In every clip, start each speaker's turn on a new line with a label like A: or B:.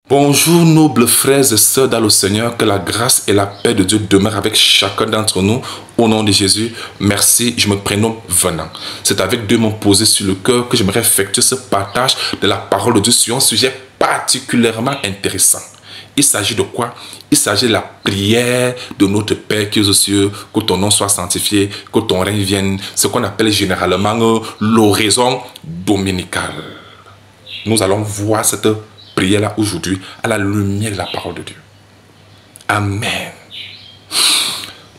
A: Bonjour nobles frères et sœurs dans le Seigneur, que la grâce et la paix de Dieu demeurent avec chacun d'entre nous. Au nom de Jésus, merci, je me prénomme Venant. C'est avec Dieu m'ont posé sur le cœur que j'aimerais effectuer ce partage de la parole de Dieu sur un sujet particulièrement intéressant. Il s'agit de quoi? Il s'agit de la prière de notre Père qui est aux cieux, que ton nom soit sanctifié, que ton règne vienne, ce qu'on appelle généralement l'oraison dominicale. Nous allons voir cette prière-là aujourd'hui à la lumière de la parole de Dieu. Amen.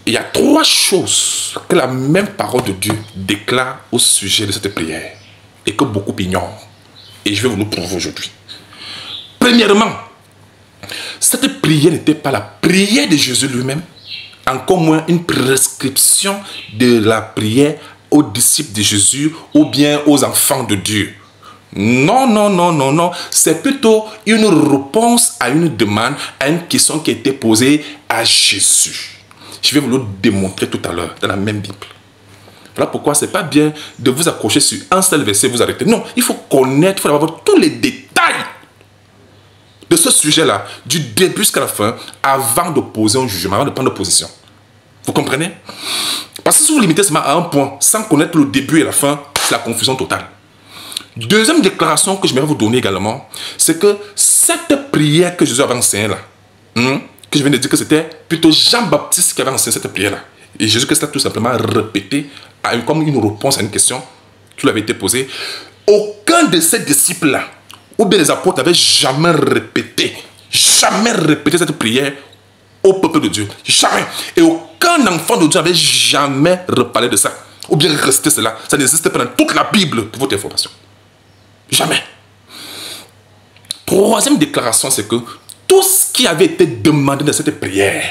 A: Il y a trois choses que la même parole de Dieu déclare au sujet de cette prière et que beaucoup ignorent. Et je vais vous le prouver aujourd'hui. Premièrement, cette prière n'était pas la prière de Jésus lui-même, encore moins une prescription de la prière aux disciples de Jésus ou bien aux enfants de Dieu. Non, non, non, non, non. C'est plutôt une réponse à une demande, à une question qui a été posée à Jésus. Je vais vous le démontrer tout à l'heure dans la même Bible. Voilà pourquoi ce n'est pas bien de vous accrocher sur un seul verset et vous arrêter. Non, il faut connaître, il faut avoir tous les détails de ce sujet-là, du début jusqu'à la fin, avant de poser un jugement, avant de prendre position. Vous comprenez? Parce que si vous limitez seulement à un point, sans connaître le début et la fin, c'est la confusion totale. Deuxième déclaration que j'aimerais vous donner également, c'est que cette prière que Jésus avait enseignée là, que je viens de dire que c'était plutôt Jean-Baptiste qui avait enseigné cette prière là. Et Jésus-Christ a tout simplement répété comme une réponse à une question qui lui avait été posée. Aucun de ses disciples là, ou bien les apôtres, n'avaient jamais répété cette prière au peuple de Dieu. Jamais. Et aucun enfant de Dieu n'avait jamais reparlé de ça. Ou bien resté cela. Ça n'existe pas dans toute la Bible pour votre information. Jamais. Troisième déclaration, c'est que tout ce qui avait été demandé dans cette prière,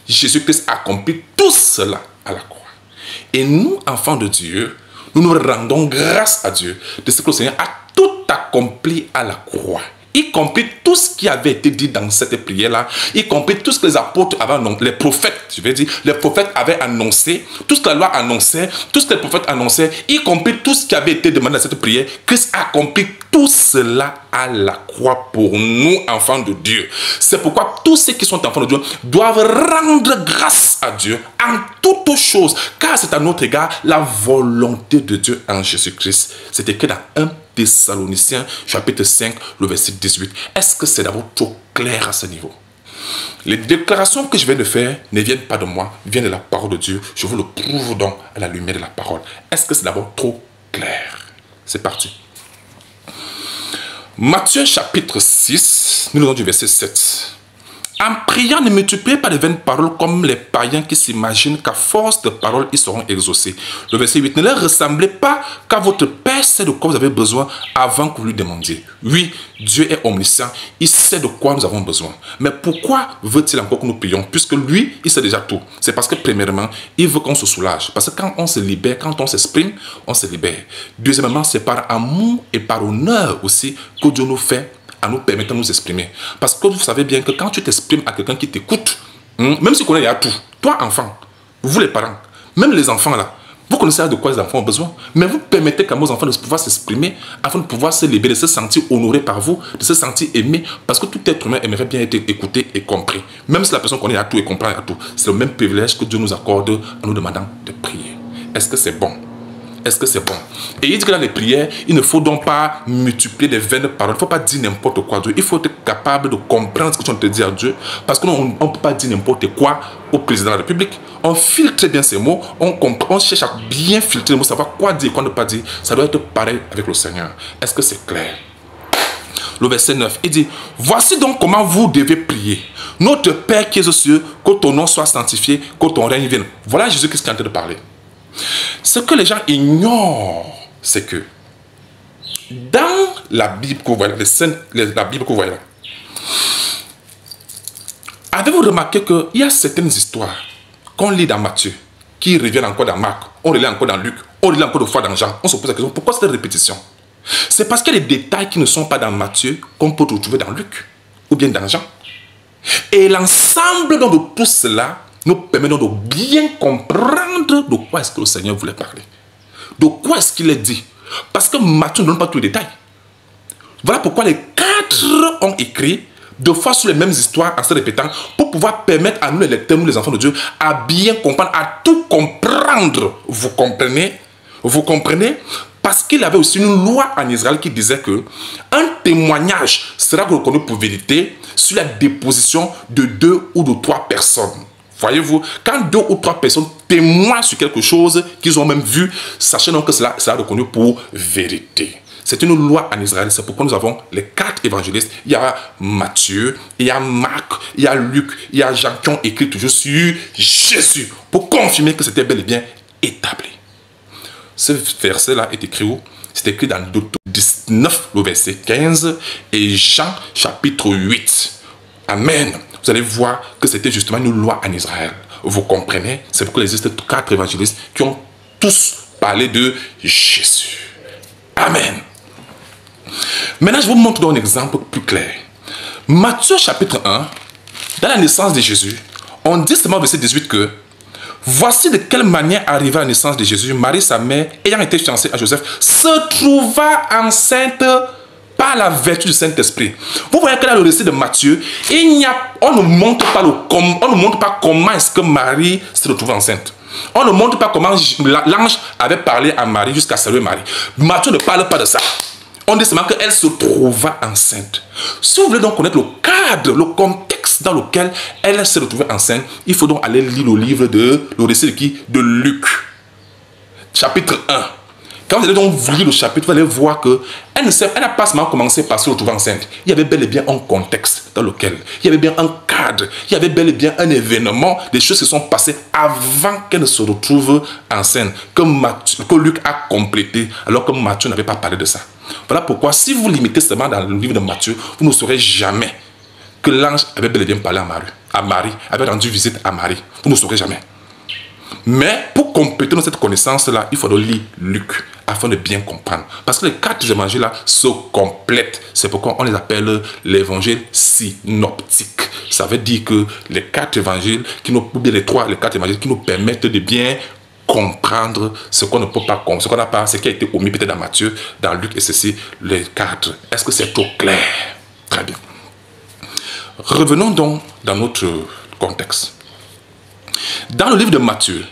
A: Jésus-Christ a accompli tout cela à la croix. Et nous, enfants de Dieu, nous nous rendons grâce à Dieu de ce que le Seigneur a tout accompli à la croix. Y compris tout ce qui avait été dit dans cette prière-là, y compris tout ce que les apôtres avaient annoncé, les prophètes, je vais dire, les prophètes avaient annoncé, tout ce que la loi annonçait, tout ce que les prophètes annonçaient, y compris tout ce qui avait été demandé dans cette prière, Christ a accompli tout cela à la croix pour nous, enfants de Dieu. C'est pourquoi tous ceux qui sont enfants de Dieu doivent rendre grâce à Dieu en toutes choses, car c'est à notre égard la volonté de Dieu en Jésus-Christ. C'est écrit dans 1 Thessaloniciens, chapitre 5, le verset 18. Est-ce que c'est d'abord trop clair à ce niveau? Les déclarations que je viens de faire ne viennent pas de moi, viennent de la parole de Dieu. Je vous le prouve donc à la lumière de la parole. Est-ce que c'est d'abord trop clair? C'est parti. Matthieu chapitre 6, nous lisons du verset 7. En priant, ne multipliez pas de vaines paroles comme les païens qui s'imaginent qu'à force de paroles, ils seront exaucés. Le verset 8. Ne leur ressemblez pas, car votre Père sait de quoi vous avez besoin avant que vous lui demandiez. Oui, Dieu est omniscient, il sait de quoi nous avons besoin. Mais pourquoi veut-il encore que nous prions? Puisque lui, il sait déjà tout. C'est parce que premièrement, il veut qu'on se soulage. Parce que quand on se libère, quand on s'exprime, on se libère. Deuxièmement, c'est par amour et par honneur aussi que Dieu nous fait à nous permettre de nous exprimer. Parce que vous savez bien que quand tu t'exprimes à quelqu'un qui t'écoute, même si tu connais tout, toi enfant, vous les parents, même les enfants là, vous connaissez de quoi les enfants ont besoin, mais vous permettez quand même aux enfants de pouvoir s'exprimer afin de pouvoir se libérer, de se sentir honoré par vous, de se sentir aimé, parce que tout être humain aimerait bien être écouté et compris. Même si la personne connaît à tout et comprend à tout, c'est le même privilège que Dieu nous accorde en nous demandant de prier. Est-ce que c'est bon? Est-ce que c'est bon? Et il dit que dans les prières, il ne faut donc pas multiplier les vaines paroles. Il ne faut pas dire n'importe quoi à Dieu. Il faut être capable de comprendre ce que tu te dis à Dieu. Parce qu'on ne peut pas dire n'importe quoi au président de la République. On filtre bien ces mots. On cherche à bien filtrer les mots, savoir quoi dire, quoi ne pas dire. Ça doit être pareil avec le Seigneur. Est-ce que c'est clair? Le verset 9, il dit, voici donc comment vous devez prier. Notre Père qui est aux cieux, que ton nom soit sanctifié, que ton règne vienne. Voilà Jésus-Christ qui est en train de parler. Ce que les gens ignorent, c'est que dans la Bible que vous voyez, la Bible que vous voyez là, avez-vous remarqué qu'il y a certaines histoires qu'on lit dans Matthieu, qui reviennent encore dans Marc, on les lit encore dans Luc, on les lit encore de fois dans Jean. On se pose la question, pourquoi cette répétition? C'est parce qu'il y a des détails qui ne sont pas dans Matthieu qu'on peut retrouver dans Luc ou bien dans Jean. Et l'ensemble de tout cela nous permet donc de bien comprendre de quoi est-ce que le Seigneur voulait parler. De quoi est-ce qu'il est dit. Parce que Matthieu ne donne pas tous les détails. Voilà pourquoi les 4 apôtres ont écrit, deux fois sur les mêmes histoires en se répétant, pour pouvoir permettre à nous les lecteurs, nous les enfants de Dieu, à bien comprendre, à tout comprendre. Vous comprenez? Vous comprenez? Parce qu'il avait aussi une loi en Israël qui disait que un témoignage sera reconnu pour vérité sur la déposition de 2 ou de 3 personnes. Voyez-vous, quand 2 ou 3 personnes témoignent sur quelque chose qu'ils ont même vu, sachez donc que cela sera reconnu pour vérité. C'est une loi en Israël. C'est pourquoi nous avons les 4 évangélistes. Il y a Matthieu, il y a Marc, il y a Luc, il y a Jean qui ont écrit toujours sur Jésus pour confirmer que c'était bel et bien établi. Ce verset-là est écrit où? C'est écrit dans Deutéronome 19, le verset 15 et Jean chapitre 8. Amen. Vous allez voir que c'était justement une loi en Israël. Vous comprenez? C'est pourquoi il existe 4 évangélistes qui ont tous parlé de Jésus. Amen. Maintenant, je vous montre donc un exemple plus clair. Matthieu chapitre 1, dans la naissance de Jésus, on dit seulement au verset 18 que voici de quelle manière arriva la naissance de Jésus. Marie, sa mère, ayant été fiancée à Joseph, se trouva enceinte par la vertu du Saint-Esprit. Vous voyez que dans le récit de Matthieu, on ne montre pas comment est-ce que Marie se retrouve enceinte. On ne montre pas comment l'ange avait parlé à Marie jusqu'à saluer Marie. Matthieu ne parle pas de ça. On dit seulement qu'elle se trouva enceinte. Si vous voulez donc connaître le cadre, le contexte dans lequel elle s'est retrouvée enceinte, il faut donc aller lire le récit de qui? De Luc. Chapitre 1. Quand vous allez donc lire le chapitre, vous allez voir qu'elle n'a pas seulement commencé par se retrouver enceinte. Il y avait bel et bien un contexte dans lequel, il y avait bien un cadre, il y avait bel et bien un événement, des choses qui sont passées avant qu'elle ne se retrouve enceinte, que Luc a complété, alors que Matthieu n'avait pas parlé de ça. Voilà pourquoi, si vous limitez seulement dans le livre de Matthieu, vous ne saurez jamais que l'ange avait bel et bien parlé à Marie, avait rendu visite à Marie. Vous ne saurez jamais. Mais pour compléter cette connaissance-là, il faut lire Luc afin de bien comprendre. Parce que les 4 évangiles-là se complètent. C'est pourquoi on les appelle l'évangile synoptique. Ça veut dire que les 4 évangiles, les 4 évangiles qui nous permettent de bien comprendre ce qu'on ne peut pas comprendre, ce qu'on n'a pas, ce qui a été omis peut-être dans Matthieu, dans Luc et ceci, les 4. Est-ce que c'est trop clair? Très bien. Revenons donc dans notre contexte. Dans le livre de Matthieu,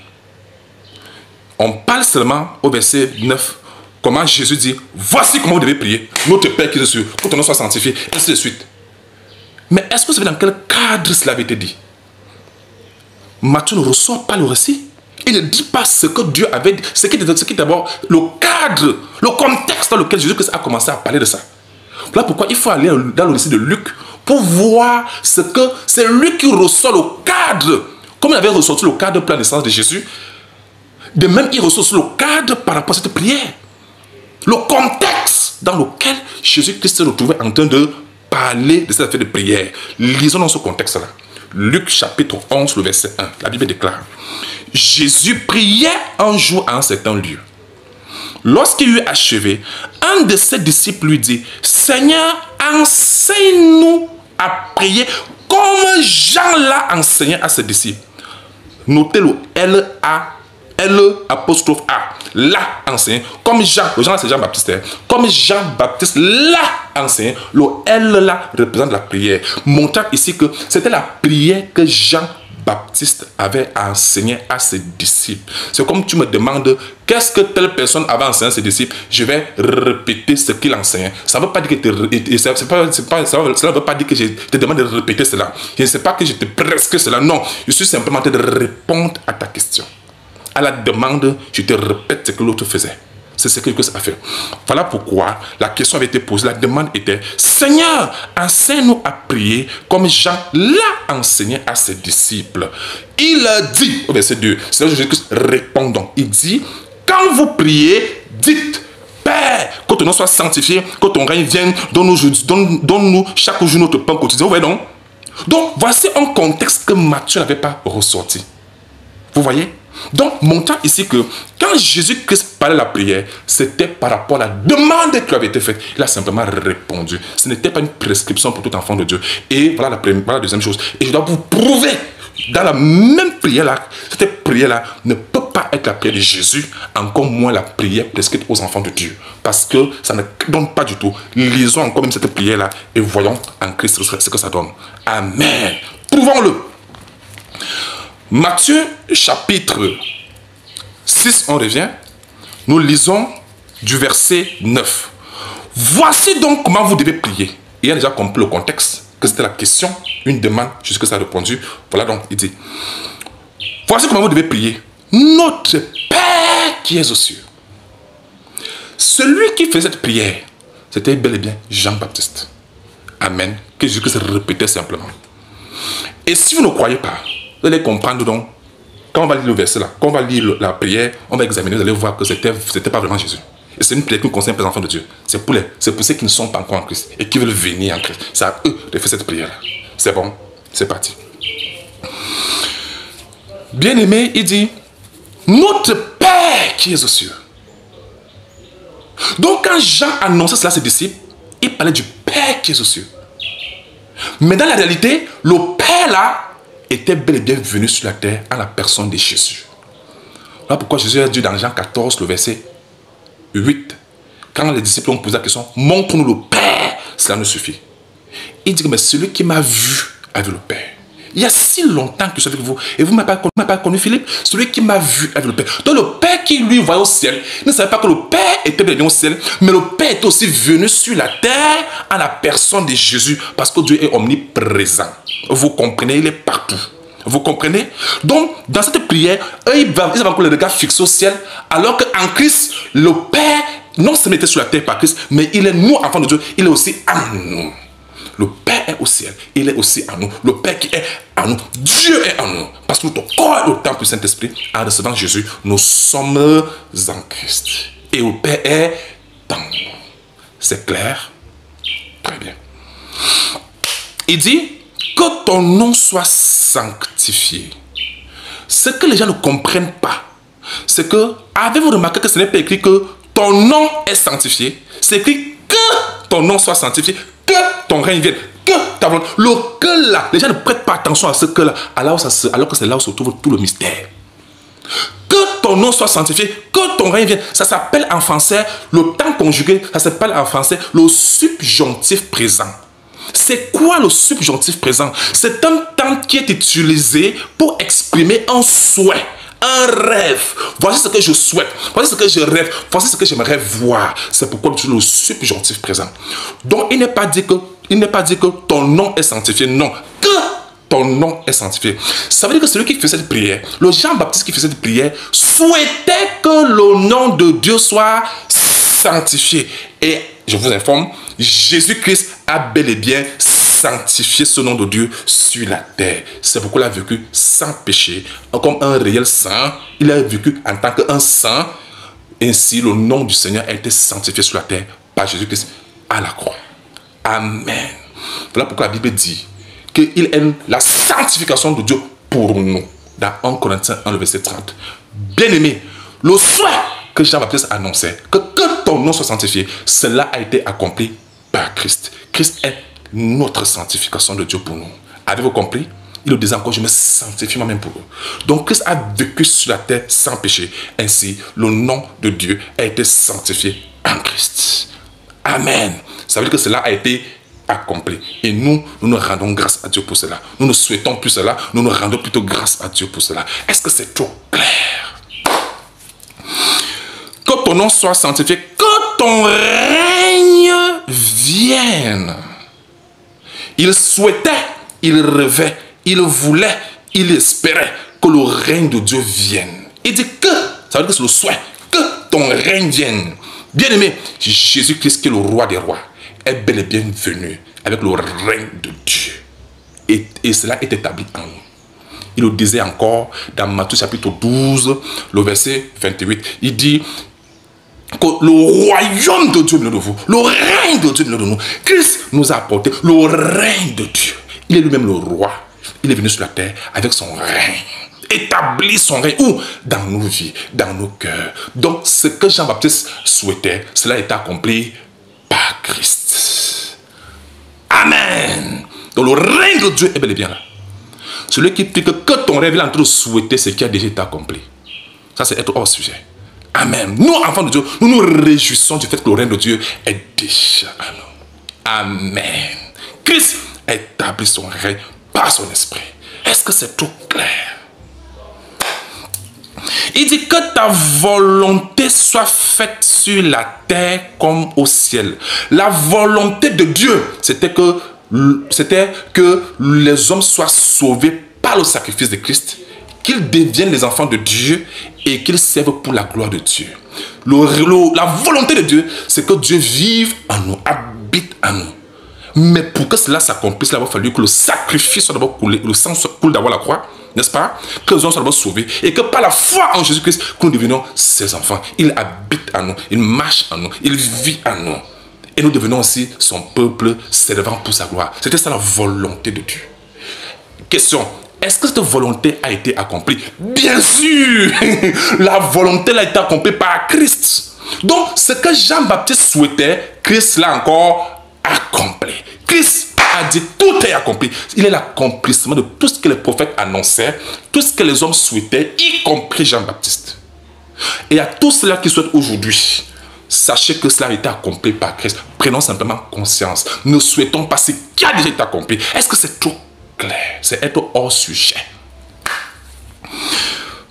A: on parle seulement au verset 9, comment Jésus dit, voici comment vous devez prier, notre Père qui est sur, que ton nom soit sanctifié, et ainsi de suite. Mais est-ce que vous savez dans quel cadre cela avait été dit? Matthieu ne ressort pas le récit. Il ne dit pas ce que Dieu avait dit, ce qui est d'abord le cadre, le contexte dans lequel Jésus-Christ a commencé à parler de ça. Voilà pourquoi il faut aller dans le récit de Luc pour voir ce que c'est lui qui ressort le cadre. Comme il avait ressorti le cadre de la naissance de Jésus, de même il ressort le cadre par rapport à cette prière. Le contexte dans lequel Jésus-Christ se retrouvait en train de parler de cette affaire de prière. Lisons dans ce contexte-là. Luc chapitre 11, le verset 1. La Bible déclare: Jésus priait un jour à un certain lieu. Lorsqu'il eut achevé, un de ses disciples lui dit: Seigneur, enseigne-nous à prier comme Jean l'a enseigné à ses disciples. Notez le L-A, L''A, l'a enseigné. Comme Jean, le Jean c'est Jean-Baptiste, comme Jean-Baptiste l'a enseigné, le L là représente la prière. Montrant ici que c'était la prière que Jean-Baptiste avait enseigné à ses disciples. C'est comme tu me demandes qu'est-ce que telle personne avait enseigné à ses disciples, je vais répéter ce qu'il enseignait. Ça ne veut pas dire que ça ne veut pas dire que je te demande de répéter cela. Je ne sais pas que je te prescris cela. Non, je suis simplement en train de répondre à ta question. À la demande, je te répète ce que l'autre faisait. C'est ce que Christ a fait. Voilà pourquoi la question avait été posée. La demande était: Seigneur, enseigne-nous à prier comme Jean l'a enseigné à ses disciples. Il a dit, au verset 2, c'est là que Jésus répond donc. Il dit: quand vous priez, dites: Père, que ton nom soit sanctifié, que ton règne vienne, donne-nous chaque jour notre pain quotidien. Vous voyez donc? Donc, voici un contexte que Matthieu n'avait pas ressorti. Vous voyez? Donc, montrant ici que quand Jésus-Christ parlait la prière, c'était par rapport à la demande qui lui avait été faite. Il a simplement répondu. Ce n'était pas une prescription pour tout enfant de Dieu. Et voilà la deuxième chose. Et je dois vous prouver, dans la même prière-là, cette prière-là ne peut pas être la prière de Jésus, encore moins la prière prescrite aux enfants de Dieu. Parce que ça ne donne pas du tout. Lisons encore même cette prière-là et voyons en Christ ce que ça donne. Amen. Trouvons-le. Matthieu chapitre 6, on revient. Nous lisons du verset 9. Voici donc comment vous devez prier. Il a déjà compris le contexte, que c'était la question, une demande, jusqu'à ça a répondu. Voilà donc, il dit, voici comment vous devez prier. Notre Père qui est aux cieux. Celui qui faisait cette prière, c'était bel et bien Jean-Baptiste. Amen. Que Jésus se répétait simplement. Et si vous ne croyez pas, vous allez comprendre donc, quand on va lire le verset là, quand on va lire la prière, on va examiner, vous allez voir que c'était pas vraiment Jésus. Et c'est une prière qui nous concerne les enfants de Dieu. C'est pour ceux qui ne sont pas encore en Christ et qui veulent venir en Christ. C'est à eux de faire cette prière là. C'est bon, c'est parti. Bien-aimé, il dit, notre Père qui est aux cieux. Donc quand Jean annonçait cela à ses disciples, il parlait du Père qui est aux cieux. Mais dans la réalité, le Père là était bel et bien venu sur la terre en la personne de Jésus. Voilà pourquoi Jésus a dit dans Jean 14, le verset 8, quand les disciples ont posé la question, montre-nous le Père, cela ne suffit. Il dit, mais celui qui m'a vu a vu le Père. Il y a si longtemps que je suis avec vous, et vous ne m'avez pas connu, Philippe. Celui qui m'a vu a vu le Père. Donc le Père qui lui voyait au ciel, ne savait pas que le Père était bien au ciel, mais le Père était aussi venu sur la terre en la personne de Jésus, parce que Dieu est omniprésent. Vous comprenez, il est partout. Vous comprenez? Donc, dans cette prière, eux, ils avaient encore le regard fixé au ciel, alors qu'en Christ, le Père, non seulement était sur la terre par Christ, mais il est nous, enfants de Dieu, il est aussi en nous. Le Père est au ciel, il est aussi en nous. Le Père qui est en nous, Dieu est en nous. Parce que notre corps est au temple du Saint-Esprit, en recevant Jésus, nous sommes en Christ. Et le Père est en nous. C'est clair? Très bien. Il dit que ton nom soit sanctifié. Ce que les gens ne comprennent pas, c'est que, avez-vous remarqué que ce n'est pas écrit que ton nom est sanctifié? C'est écrit que ton nom soit sanctifié, que ton règne vienne, que ta volonté. Le que là, les gens ne prêtent pas attention à ce que là, alors que c'est là où se trouve tout le mystère. Que ton nom soit sanctifié, que ton règne vienne. Ça s'appelle en français, le temps conjugué, ça s'appelle en français le subjonctif présent. C'est quoi le subjonctif présent? C'est un temps qui est utilisé pour exprimer un souhait, un rêve. Voici ce que je souhaite, voici ce que je rêve, voici ce que j'aimerais voir. C'est pourquoi j'utilise le subjonctif présent. Donc il n'est pas dit que ton nom est sanctifié, non, que ton nom est sanctifié. Ça veut dire que celui qui fait cette prière, le Jean-Baptiste qui fait cette prière, souhaitait que le nom de Dieu soit sanctifié. Et je vous informe, Jésus-Christ a bel et bien sanctifié ce nom de Dieu sur la terre. C'est pourquoi il a vécu sans péché, comme un réel saint. Il a vécu en tant qu'un saint. Ainsi, le nom du Seigneur a été sanctifié sur la terre par Jésus-Christ à la croix. Amen. Voilà pourquoi la Bible dit qu'il est la sanctification de Dieu pour nous. Dans 1 Corinthiens 1, le verset 30. Bien-aimé, le souhait que Jean-Baptiste annonçait, que ton nom soit sanctifié, cela a été accompli par Christ. Christ est notre sanctification de Dieu pour nous. Avez-vous compris? Il le disait encore, je me sanctifie moi-même pour eux. Donc Christ a vécu sur la terre sans péché. Ainsi, le nom de Dieu a été sanctifié en Christ. Amen. Ça veut dire que cela a été accompli. Et nous nous rendons grâce à Dieu pour cela. Nous ne souhaitons plus cela, nous nous rendons plutôt grâce à Dieu pour cela. Est-ce que c'est trop clair? Que ton nom soit sanctifié, que ton règne vienne. Il souhaitait, il rêvait, il voulait, il espérait que le règne de Dieu vienne. Il dit que, ça veut dire que c'est le souhait, que ton règne vienne. Bien-aimé, Jésus-Christ qui est le roi des rois, est bel et bien venu avec le règne de Dieu. Et cela est établi en nous. Il le disait encore dans Matthieu chapitre 12, le verset 28. Il dit que le royaume de Dieu est de vous, le règne de Dieu est de nous. Christ nous a apporté le règne de Dieu. Il est lui-même le roi. Il est venu sur la terre avec son règne. Établir son règne où? Dans nos vies, dans nos cœurs. Donc ce que Jean-Baptiste souhaitait, cela est accompli par Christ. Amen. Donc le règne de Dieu est bel et bien là. Celui qui dit que ton rêve est en train de souhaiter ce qui a déjà été accompli. Ça, c'est être hors sujet. Amen. Nous, enfants de Dieu, nous nous réjouissons du fait que le règne de Dieu est déjà à nous. Amen. Christ a établi son règne par son esprit. Est-ce que c'est tout clair? Il dit que ta volonté soit faite sur la terre comme au ciel. La volonté de Dieu, c'était que les hommes soient sauvés par le sacrifice de Christ, qu'ils deviennent les enfants de Dieu et qu'ils servent pour la gloire de Dieu. La volonté de Dieu, c'est que Dieu vive en nous, habite en nous. Mais pour que cela s'accomplisse, il a fallu que le sacrifice soit d'abord coulé, le sang soit coulé d'abord la croix, n'est-ce pas? Que les hommes soient d'abord sauvés et que par la foi en Jésus-Christ, que nous devenions ses enfants. Il habite en nous, il marche en nous, il vit en nous. Et nous devenons aussi son peuple servant pour sa gloire. C'était ça la volonté de Dieu. Question. Est-ce que cette volonté a été accomplie? Bien sûr. La volonté a été accomplie par Christ. Donc, ce que Jean-Baptiste souhaitait, Christ l'a encore accompli. Christ a dit tout est accompli. Il est l'accomplissement de tout ce que les prophètes annonçaient, tout ce que les hommes souhaitaient, y compris Jean-Baptiste. Et à tous ceux-là qui souhaitent aujourd'hui, sachez que cela a été accompli par Christ. Prenons simplement conscience. Ne souhaitons pas ce qui a déjà été accompli. Est-ce que c'est tout clair? C'est être hors sujet.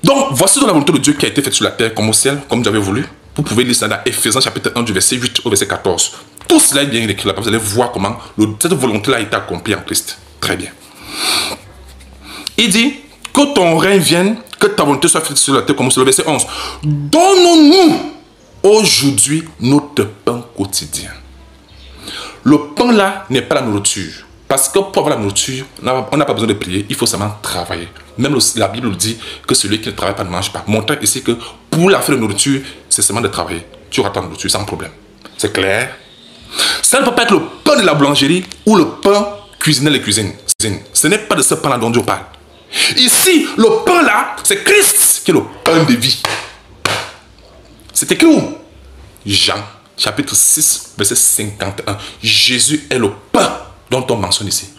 A: Donc, voici donc la volonté de Dieu qui a été faite sur la terre comme au ciel, comme Dieu avait voulu. Vous pouvez lire ça dans Ephésiens chapitre 1 du verset 8 au verset 14. Tout cela est bien écrit là-bas. Vous allez voir comment cette volonté-là a été accomplie en Christ. Très bien. Il dit que ton règne vienne, que ta volonté soit faite sur la terre comme au ciel. Verset 11. Donne-nous aujourd'hui notre pain quotidien. Le pain là n'est pas la nourriture. Parce que pour avoir la nourriture, on n'a pas besoin de prier, il faut seulement travailler. Même la Bible dit que celui qui ne travaille pas ne mange pas. Montrant ici que pour la faire de nourriture, c'est seulement de travailler. Tu auras ta nourriture sans problème. C'est clair? Ça ne peut pas être le pain de la boulangerie ou le pain cuisiné les cuisines. Ce n'est pas de ce pain là dont Dieu parle. Ici, le pain là, c'est Christ qui est le pain de vie. C'est écrit où? Jean, chapitre 6, verset 51. Jésus est le pain dont on mentionne ici.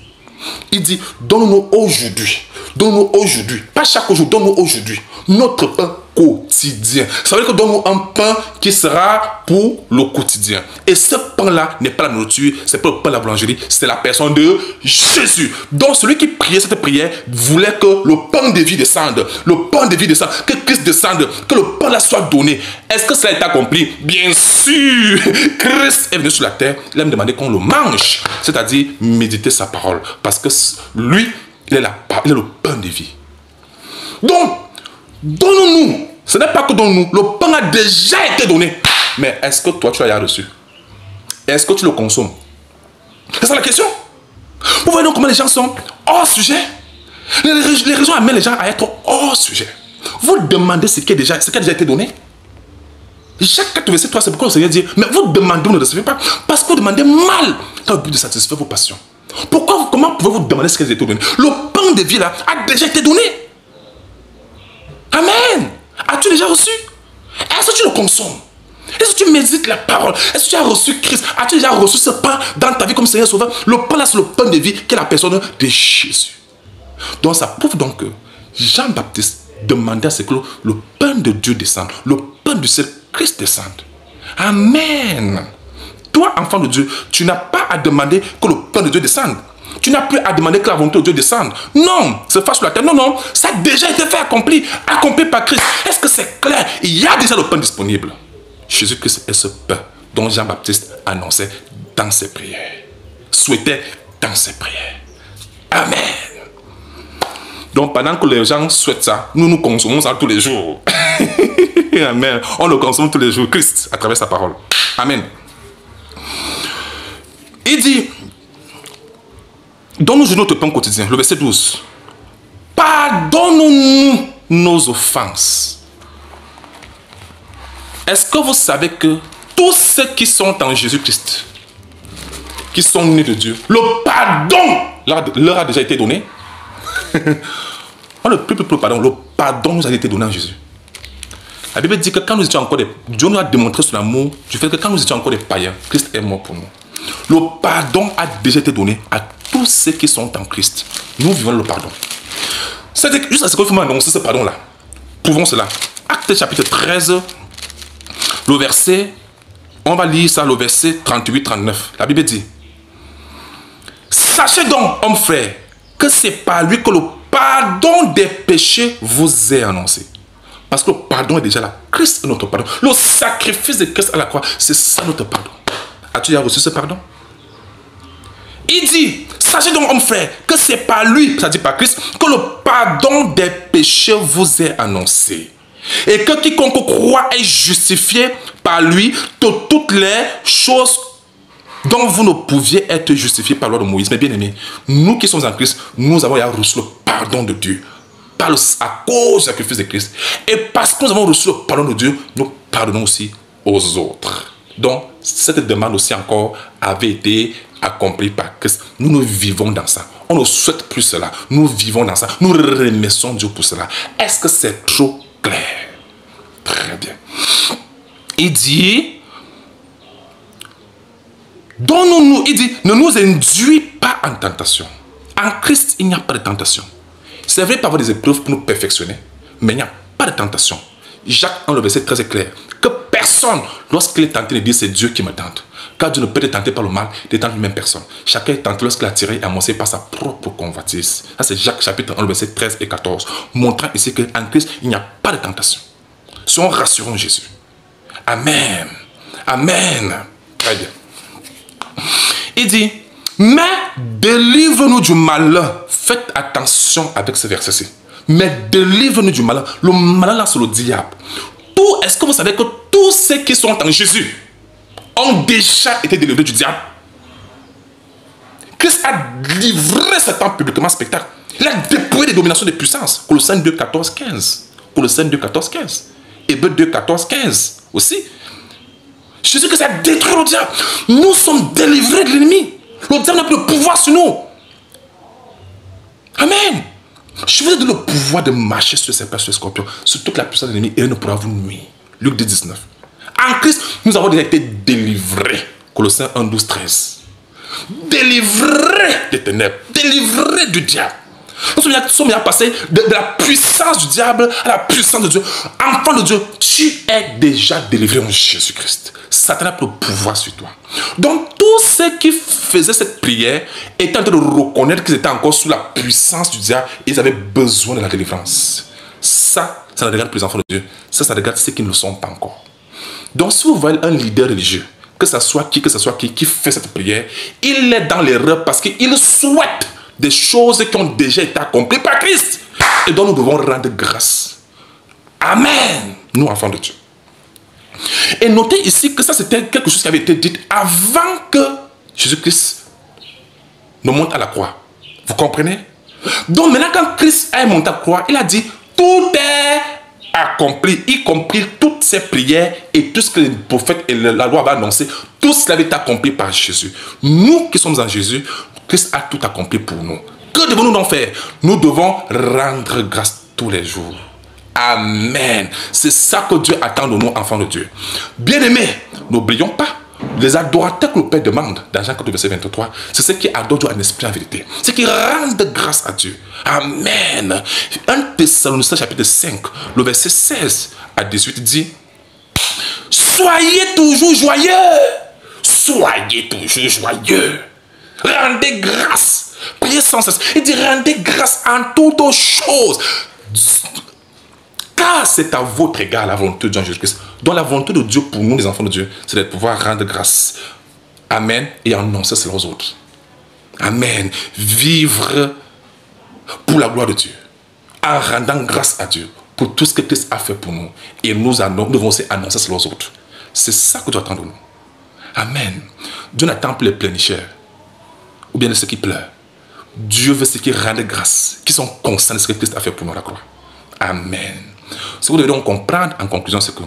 A: Il dit, donne-nous aujourd'hui, pas chaque jour, donne-nous aujourd'hui notre pain quotidien. Ça veut dire que donne-nous un pain qui sera pour le quotidien. Et ce pain-là n'est pas la nourriture, c'est pas le pain de la boulangerie, c'est la personne de Jésus. Donc celui qui priait cette prière voulait que le pain de vie descende, que Christ descende, que le pain là soit donné. Est-ce que cela a été accompli? Bien sûr. Christ est venu sur la terre, il a me demandé qu'on le mange, c'est-à-dire méditer sa parole, parce que lui, il est le pain de vie. Donc, donne-nous. Ce n'est pas que donne-nous. Le pain a déjà été donné. Mais est-ce que toi, tu l'as reçu? Est-ce que tu le consommes? C'est ça la question. Vous voyez donc comment les gens sont hors sujet. Les raisons amènent les gens à être hors sujet. Vous demandez ce qui a déjà été donné. Jacques 4, verset 3, c'est pourquoi le Seigneur dit, mais vous demandez, vous ne recevez pas, parce que vous demandez mal dans le but de satisfaire vos passions. Comment pouvez-vous demander ce qui a été donné? Le pain de vie là a déjà été donné. Amen. As-tu déjà reçu? Est-ce que tu le consommes? Est-ce que tu médites la parole? Est-ce que tu as reçu Christ? As-tu déjà reçu ce pain dans ta vie comme Seigneur Sauveur? Le pain là, c'est le pain de vie qui est la personne de Jésus. Donc ça prouve donc que Jean-Baptiste demandait à ce que le pain de Dieu descende, le pain du ciel, Christ descende. Amen. Toi, enfant de Dieu, tu n'as pas à demander que le pain de Dieu descende. Tu n'as plus à demander que la volonté de Dieu descende. Non, se fasse sur la terre. Non, non, ça a déjà été fait, accompli par Christ. Est-ce que c'est clair? Il y a déjà le pain disponible. Jésus-Christ est ce pain dont Jean-Baptiste annonçait dans ses prières. Souhaitait dans ses prières. Amen. Donc pendant que les gens souhaitent ça, nous consommons ça tous les jours. Amen. On le consomme tous les jours. Christ, à travers sa parole. Amen. Il dit, donne-nous notre pain quotidien. Le verset 12. Pardonne-nous nos offenses. Est-ce que vous savez que tous ceux qui sont en Jésus-Christ, qui sont nés de Dieu, le pardon leur a déjà été donné? Le pardon nous a été donné en Jésus. La Bible dit que quand nous étions encore Dieu nous a démontré son amour du fait que quand nous étions encore des païens, Christ est mort pour nous. Le pardon a déjà été donné à tous ceux qui sont en Christ. Nous vivons le pardon. C'est juste à ce qu'il faut m'annoncer ce pardon-là. Prouvons cela. Actes chapitre 13, le verset, on va lire ça, le verset 38-39. La Bible dit, sachez donc, hommes frères, que c'est par lui que le pardon des péchés vous est annoncé. Parce que le pardon est déjà là. Christ est notre pardon. Le sacrifice de Christ à la croix, c'est ça notre pardon. As-tu déjà reçu ce pardon? Il dit, sachez donc, hommes frères, que c'est par lui, ça dit par Christ, que le pardon des péchés vous est annoncé. Et que quiconque croit est justifié par lui de toutes les choses dont vous ne pouviez être justifiés par la loi de Moïse. Mais bien aimés, nous qui sommes en Christ, nous avons reçu le pardon de Dieu à cause du sacrifice de Christ. Et parce que nous avons reçu le pardon de Dieu, nous pardonnons aussi aux autres. Donc, cette demande aussi encore avait été accomplie par Christ. Nous vivons dans ça. On ne souhaite plus cela. Nous vivons dans ça. Nous remercions Dieu pour cela. Est-ce que c'est trop clair? Très bien. Il dit, il dit, ne nous induis pas en tentation. En Christ, il n'y a pas de tentation. C'est vrai, il peut y avoir des épreuves pour nous perfectionner, mais il n'y a pas de tentation. Jacques 1, le verset 13 est clair. Que personne, lorsqu'il est tenté, ne dise c'est Dieu qui me tente. Car Dieu ne peut être tenté par le mal, il ne tente même personne. Chacun est tenté lorsqu'il a tiré et amoncé par sa propre convoitise. Ça, c'est Jacques chapitre 1, le verset 13 et 14. Montrant ici qu'en Christ, il n'y a pas de tentation. Soyons rassurons Jésus. Amen. Amen. Très bien. Il dit, mais délivre-nous du malheur. Faites attention avec ce verset-ci. Mais délivre-nous du malheur. Le malheur là, c'est le diable. Est-ce que vous savez que tous ceux qui sont en Jésus ont déjà été délivrés du diable? Christ a livré Satan publiquement spectacle. Il a dépouillé des dominations de puissance. Colossiens 2, 14, 15. Colossiens 2, 14, 15. Hébreux 2, 14, 15 aussi. Jésus-Christ a détruit le diable. Nous sommes délivrés de l'ennemi. Le diable n'a plus de pouvoir sur nous. Amen. Je vous ai donné le pouvoir de marcher sur ces serpents, sur les scorpions, sur toute la puissance de l'ennemi, et il ne pourra vous nuire. Luc 2, 19. En Christ, nous avons déjà été délivrés. Colossiens 1, 12, 13. Délivrés des ténèbres, délivrés du diable. Nous sommes bien passés de la puissance du diable à la puissance de Dieu. Enfant de Dieu, tu es déjà délivré en Jésus-Christ. Satan n'a plus de pouvoir sur toi. Donc, tous ceux qui faisaient cette prière étaient en train de reconnaître qu'ils étaient encore sous la puissance du diable et ils avaient besoin de la délivrance. Ça ne regarde plus les enfants de Dieu. Ça regarde ceux qui ne le sont pas encore. Donc, si vous voyez un leader religieux, que ce soit qui fait cette prière, il est dans l'erreur parce qu'il souhaite des choses qui ont déjà été accomplies par Christ et dont nous devons rendre grâce. Amen. Nous, enfants de Dieu. Et notez ici que ça, c'était quelque chose qui avait été dit avant que Jésus-Christ ne monte à la croix. Vous comprenez? Donc maintenant, quand Christ est monté à la croix, il a dit, tout est accompli, y compris toutes ces prières et tout ce que les prophètes et la loi avaient annoncé, tout cela avait été accompli par Jésus. Nous qui sommes en Jésus, Christ a tout accompli pour nous. Que devons-nous donc faire? Nous devons rendre grâce tous les jours. Amen. C'est ça que Dieu attend de nous, enfants de Dieu. Bien-aimés, n'oublions pas, les adorateurs que le Père demande, dans Jean 4, verset 23, c'est ceux qui adorent Dieu en esprit et en vérité. C'est qui rendent grâce à Dieu. Amen. 1 Thessaloniciens chapitre 5, le verset 16 à 18 dit, soyez toujours joyeux. Soyez toujours joyeux. Rendez grâce. Priez sans cesse. Il dit rendez grâce en toutes choses. Car c'est à votre égard la volonté de Dieu Jésus-Christ. Donc la volonté de Dieu pour nous, les enfants de Dieu, c'est de pouvoir rendre grâce. Amen. Et annoncer cela aux autres. Amen. Vivre pour la gloire de Dieu. En rendant grâce à Dieu pour tout ce que Christ a fait pour nous. Et nous devons aussi annoncer cela aux autres. C'est ça que Dieu attend de nous. Amen. Dieu n'attend plus les pleurnicheurs. Ou bien de ceux qui pleurent. Dieu veut ceux qui rendent grâce. Qui sont conscients de ce que Christ a fait pour nous à la croix. Amen. Ce que vous devez donc comprendre en conclusion, c'est que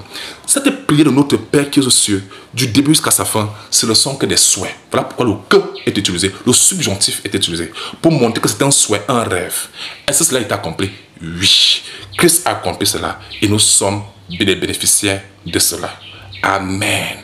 A: cette prière de notre Père qui est aux cieux, du début jusqu'à sa fin, ce ne sont que des souhaits. Voilà pourquoi le que est utilisé, le subjonctif est utilisé, pour montrer que c'est un souhait, un rêve. Est-ce que cela est accompli? Oui. Christ a accompli cela et nous sommes les bénéficiaires de cela. Amen.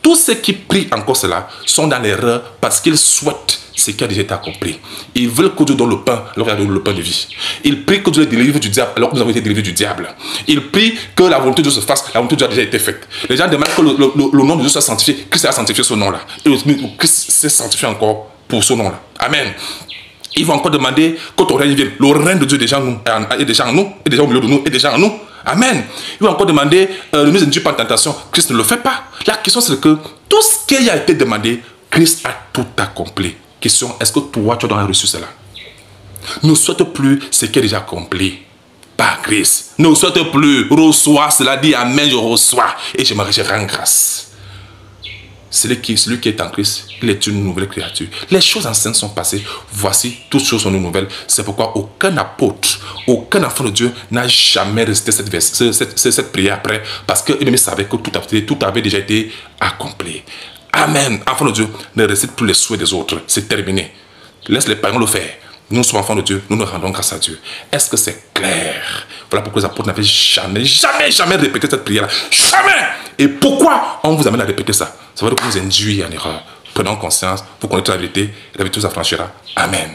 A: Tous ceux qui prient encore cela sont dans l'erreur parce qu'ils souhaitent ce qui a déjà été accompli. Ils veulent que Dieu donne le pain, alors il y a le pain de vie. Ils prient que Dieu les délivre du diable, alors que nous avons été délivrés du diable. Ils prient que la volonté de Dieu se fasse, la volonté de Dieu a déjà été faite. Les gens demandent que le nom de Dieu soit sanctifié. Christ a sanctifié ce nom-là. Et Christ s'est sanctifié encore pour ce nom-là. Amen. Ils vont encore demander que ton règne vienne. Le règne de Dieu est déjà en nous, est déjà en nous, est déjà au milieu de nous, est déjà en nous. Amen. Ils vont encore demander ne nous induis pas en tentation. Christ ne le fait pas. La question c'est que tout ce qui a été demandé, Christ a tout accompli. Question, est-ce que toi tu as reçu cela? Ne souhaite plus ce qui est déjà accompli par Christ. Ne souhaite plus, reçois cela, dit Amen, je reçois et je rends grâce. Celui qui est en Christ, il est une nouvelle créature. Les choses anciennes sont passées. Voici, toutes choses sont nouvelles. C'est pourquoi aucun apôtre, aucun enfant de Dieu n'a jamais resté cette prière après. Parce qu'il savait que tout avait déjà été accompli. Amen. Enfant de Dieu, ne récite plus les souhaits des autres. C'est terminé. Laisse les païens le faire. Nous sommes enfants de Dieu, nous nous rendons grâce à Dieu. Est-ce que c'est clair? Voilà pourquoi les apôtres n'avaient jamais répété cette prière-là. Jamais! Et pourquoi on vous amène à répéter ça? Ça veut dire que vous induisez en erreur. Prenons conscience, vous connaîtrez la vérité vous affranchira. Amen.